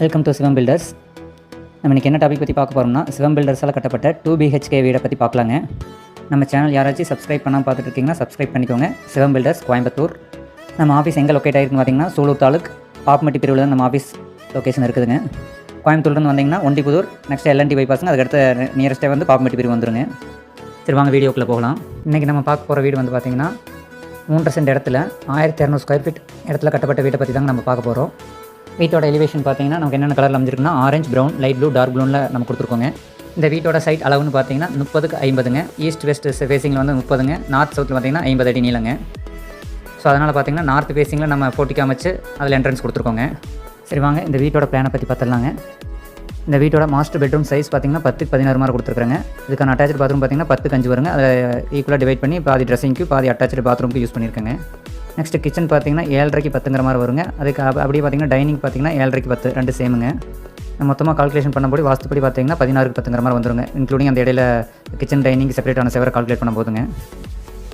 Welcome to Sivam filters. நம்ம இன்றைக்கி என்ன டாபிக் பற்றி பார்க்க போகிறோம்னா, சிவம் பில்டர்ஸால் கட்டப்பட்ட 2 BHK வீடை பற்றி பார்க்கலாங்க. நம்ம சேனல் யாராச்சும் சப்ஸ்கிரைப் பண்ணாமல் பார்த்துட்டு இருக்கீங்கன்னா சப்ஸ்கிரைப் பண்ணிக்கோங்க. சிவம் பில்டர்ஸ், கோயம்புத்தூர். நம்ம ஆஃபீஸ் எங்கே லொக்கேட் ஆகிருக்குன்னு பார்த்தீங்கன்னா, சூலூர் தாலுக் பாப்மட்டி பிரிவில் தான் நம்ம ஆஃபீஸ் லொக்கேஷன் இருக்குதுங்க. கோயம்புத்தூர்லேருந்து வந்தீங்கன்னா ஒண்டிபுதூர், நெக்ஸ்ட் LNT பைபாஸுங்க. அதுக்கடுத்த நியரஸ்ட்டே வந்து பாப்மட்டி பிரிவு வந்துருங்க. சரி, வாங்க வீடியோக்குள்ளே போகலாம். இன்றைக்கி நம்ம பார்க்க போகிற வீடு வந்து பார்த்திங்கன்னா 3 சென்ட் இடத்துல 1200 ஸ்கொயர் ஃபீட் இடத்துல கட்டப்பட்ட வீட்டை பற்றி தாங்க நம்ம பார்க்க போகிறோம். வீட்டோட எலிவேஷன் பார்த்தீங்கன்னா நமக்கு என்னென்ன கலரில் அமைஞ்சிருக்குன்னா, orange, brown, light blue, dark ப்ளூவில் நம்ம கொடுத்துருக்கோங்க. இந்த வீட்டோட சைட் அளவுன்னு பார்த்தீங்கன்னா 30க்கு 50ங்க. ஈஸ்ட் வெஸ்ட் ஃபேஸிங்கில் வந்து 30ங்க. நார்த் சவுத்தில் பார்த்தீங்கன்னா 50 அடி நீளங்க. ஸோ அதனால் பார்த்தீங்கன்னா நார்த் ஃபேஸிங்கில் நம்ம போட்டிக்கு அமைச்சு அதில் என்ட்ரன்ஸ் கொடுத்துருக்கோங்க. சரி, வாங்க இந்த வீட்டோட பிளானை பற்றி பார்த்துடலாங்க. இந்த வீட்டோட மாஸ்டர் பெட்ரூம் சைஸ் பார்த்தீங்கன்னா 10க்கு 16 மாதிரி கொடுத்துருக்காங்க. இதுக்கான அட்டாச்சு பாத்ரூம் பார்த்தீங்கன்னா 10க்கு 5 வருங்க. அதை ஈக்குவலாக டிவைட் பண்ணி பாதி ட்ரெஸ்ஸிங்க்கு பாதி அட்டாச்சு பாத்ரூமுக்கு யூஸ் பண்ணியிருக்கேங்க. நெக்ஸ்ட் கிச்சன் பார்த்தீங்கன்னா 7.5க்கு 10ங்கிற மாதிரி வருங்க. அதுக்கு அப்படியே பார்த்தீங்கன்னா டைனிங் பார்த்தீங்கன்னா 7.5க்கு 10 ரெண்டு சேமுங்க. மொத்தமாக கால்குலேஷன் பண்ணும்போது வாஸ்துப்படி பார்த்தீங்கன்னா 16க்கு 10ங்கிற மாதிரி வந்துருங்க. இன்க்ளூடிங் அந்த இடையில கிச்சன் டைனிங் செப்பரேட்டான செவரை கால்குலேட் பண்ண போதுங்க.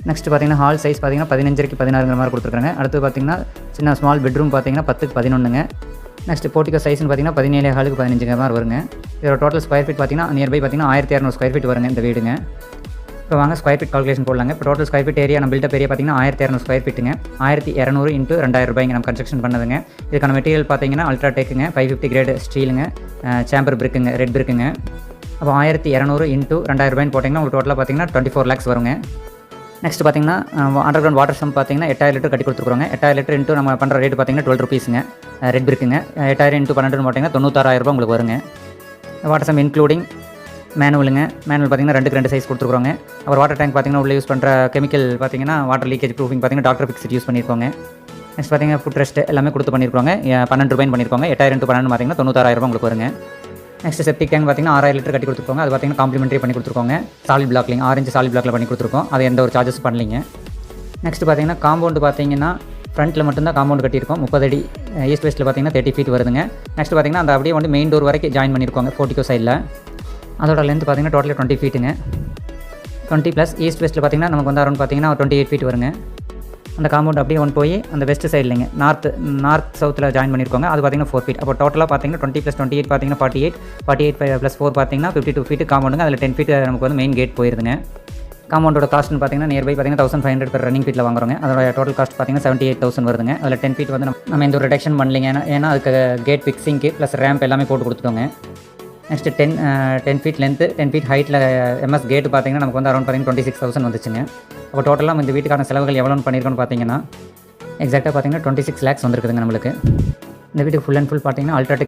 நெக்ஸ்ட் பார்த்தீங்கன்னா ஹால் சைஸ் பார்த்தீங்கன்னா 15க்கு 16ங்கிற மாதிரி கொடுத்துருக்காங்க. அடுத்து பார்த்தீங்கன்னா சின்ன ஸ்மால் பெட்ரூம் பார்த்தீங்கன்னா 10க்கு 11ங்க. நெக்ஸ்ட் போர்ட்டிகோ சைஸ்னு பார்த்தீங்கன்னா 17.5க்கு 15ங்கிற மாதிரி வருங்க. இதோட டோட்டல் ஸ்கொயர் ஃபீட் பார்த்தீங்கன்னா நியர்பை பார்த்தீங்கன்னா 1200 ஸ்கொயர் ஃபீட் வருங்க இந்த வீடுங்க. இப்போ வாங்க ஸ்கொயர் ஃபீட் கால்குலேஷன் போடலாங்க. இப்போ டோட்டல் ஸ்கொயர் ஃபீட் ஏரியா நம்ம பில்டப் ஏரியா பார்த்தீங்கன்னா 1200 ஸ்கொயர் ஃபீட்டுங்க. 1200 × 2000 ரூபாய்ங்க நம்ம கன்ஸ்ட்ரக்ஷன் பண்ணதுங்க. இதுக்கான மெட்டீரியல் பார்த்தீங்கன்னா அல்ட்ராடெக்குங்க, 550 கிரேட் ஸ்டீலுங்க, சாம்பர் பிரிக்குங்க, ரெட் பிரிக்குங்க. அப்போ 1200 × 2000 ரூபாய்னு போட்டிங்கன்னா உங்களுக்கு டோட்டலாக பார்த்தீங்கன்னா 24 lakhs வருங்க. நெக்ஸ்ட் பார்த்தீங்கன்னா அண்டர் கிரவுண்ட் வாட்டர் சம் பார்த்தீங்கன்னா 8000 லிட்டர் கட்டி கொடுத்துருக்குறோங்க. 8000 லிட்டர் இன்ட்டு நம்ம பண்ணுற ரேட்டு பார்த்தீங்கன்னா 12 ரூபீஸுங்க. ரெட் பிரிக்குங்க. 8000 × 12 போட்டிங்கன்னா 96,000 ரூபாய் உங்களுக்கு வருங்க. வாட்டர் சம் இன்க்ளூடிங் மேனுவலுங்க. மேனுவல் பார்த்தீங்கன்னா 2க்கு 2 சைஸ் கொடுத்துருக்குறோங்க. அப்புறம் வாட்டர் டேங்க் பார்த்தீங்கன்னா உள்ள யூஸ் பண்ணுற கெமிக்கல் பார்த்தீங்கன்னா வாட்டர் லீக்கேஜ் ப்ரூஃபிங் பார்த்தீங்கன்னா டாக்டர் ஃபிக்ஸிட் யூஸ் பண்ணியிருக்கோங்க. நெக்ஸ்ட் பார்த்தீங்கன்னா ஃபுட் ரெஸ்ட் எல்லாமே கொடுத்து பண்ணியிருக்கோங்க. 12 ரூபாய்னு பண்ணியிருக்கோங்க. 8000 × 12 பார்த்தீங்கன்னா 96,000 ரூபாய் உங்களுக்கு வருங்க. நெக்ஸ்ட் செப்டிக் டேங்க் பார்த்தீங்கன்னா 6000 லிட்டர் கட்டி கொடுத்துருக்கோங்க. அது பார்த்தீங்கன்னா காம்ப்ளிமெண்ட்ரி பண்ணி கொடுத்துருக்கோங்க. சாலிட் பிளாக்லிங், ஆரஞ்சு சாலிட் பிளாக்ல பண்ணி கொடுத்துருக்கோம். அது எந்த ஒரு சார்ஜஸ் பண்ணலிங்க. நெக்ஸ்ட் பார்த்தீங்கன்னா காம்பவுண்டு பார்த்தீங்கன்னா ஃப்ரண்ட்டில் மட்டும்தான் காம்பவுண்ட் கட்டியிருக்கோம். 30 அடி. ஈஸ்ட் வெஸ்ட்டில் பார்த்தீங்கன்னா 30 ஃபீட் வருதுங்க. நெக்ஸ்ட் பார்த்தீங்கன்னா அந்த அப்படியே வந்து மெயின் டோர் வரைக்கும் ஜாயின் பண்ணியிருக்கோங்க போர்ட்டிகோ சைடில். அதோட லென்த் பார்த்தீங்கன்னா டோட்டலாக 20 ஃபீட்டுங்க. 20 ப்ளஸ் ஈஸ்ட் வெஸ்ட்டில் பார்த்தீங்கன்னா நமக்கு வந்து அரௌண்ட் பார்த்தீங்கன்னா 28 ஃபீட் வருங்க. அந்த காம்பவுண்ட் அப்படியே ஒன்று போய் அந்த வெஸ்ட் சைட்லைங்க நார்த் சவுத்தில் ஜாயின் பண்ணியிருக்கோங்க. அது பார்த்தீங்கன்னா 4 ஃபீட். அப்போ டோட்டலாக பார்த்தீங்கன்னா 20 + 28 பார்த்தீங்கன்னா 48 + 4 பார்த்தீங்கன்னா 52 ஃபீட் காம்பவுண்டுங்க. அதில் 10 ஃபீட் நமக்கு வந்து மெயின் கேட் போயிருதுங்க. காம்பவுண்டோட காஸ்ட்னு பார்த்தீங்கன்னா நியர்பை பார்த்தீங்கன்னா 1500 per ரன்னிங் ஃபீட்டில் வாங்குறோங்க. அதோட டோட்டல் காஸ்ட் பார்த்தீங்கன்னா 78,000 வருதுங்க. அதில் 10 ஃபீட் வந்து நம்ம எந்த ஒரு ரிடக்ஷன் பண்ணலிங்க. ஏன்னா அதுக்கு கேட் ஃபிக்ஸிங்க்கு ப்ளஸ் ரேம்ப் எல்லாமே போட்டு கொடுத்துட்டோங்க. நெக்ஸ்ட் 10 ஃபீட் லென்த்து, 10 ஃபீட் ஹைட்டில் எம்எஸ் கேட்டு பார்த்தீங்கன்னா நமக்கு வந்து அரௌண்ட் பார்த்தீங்கன்னா 26,000 வந்துச்சுங்க. அப்போ டோட்டலாக நம்ம இந்த வீட்டுக்கான செலவுகள் எவ்வளோன்னு பண்ணியிருக்கோன்னு பார்த்தீங்கன்னா எக்ஸாக்டாக பார்த்தீங்கன்னா 26 lakhs வந்துருக்குதுங்க நம்மளுக்கு. இந்த வீட்டுக்கு ஃபுல் அண்ட் ஃபுல் பார்த்தீங்கன்னா அல்ட்ராடெக்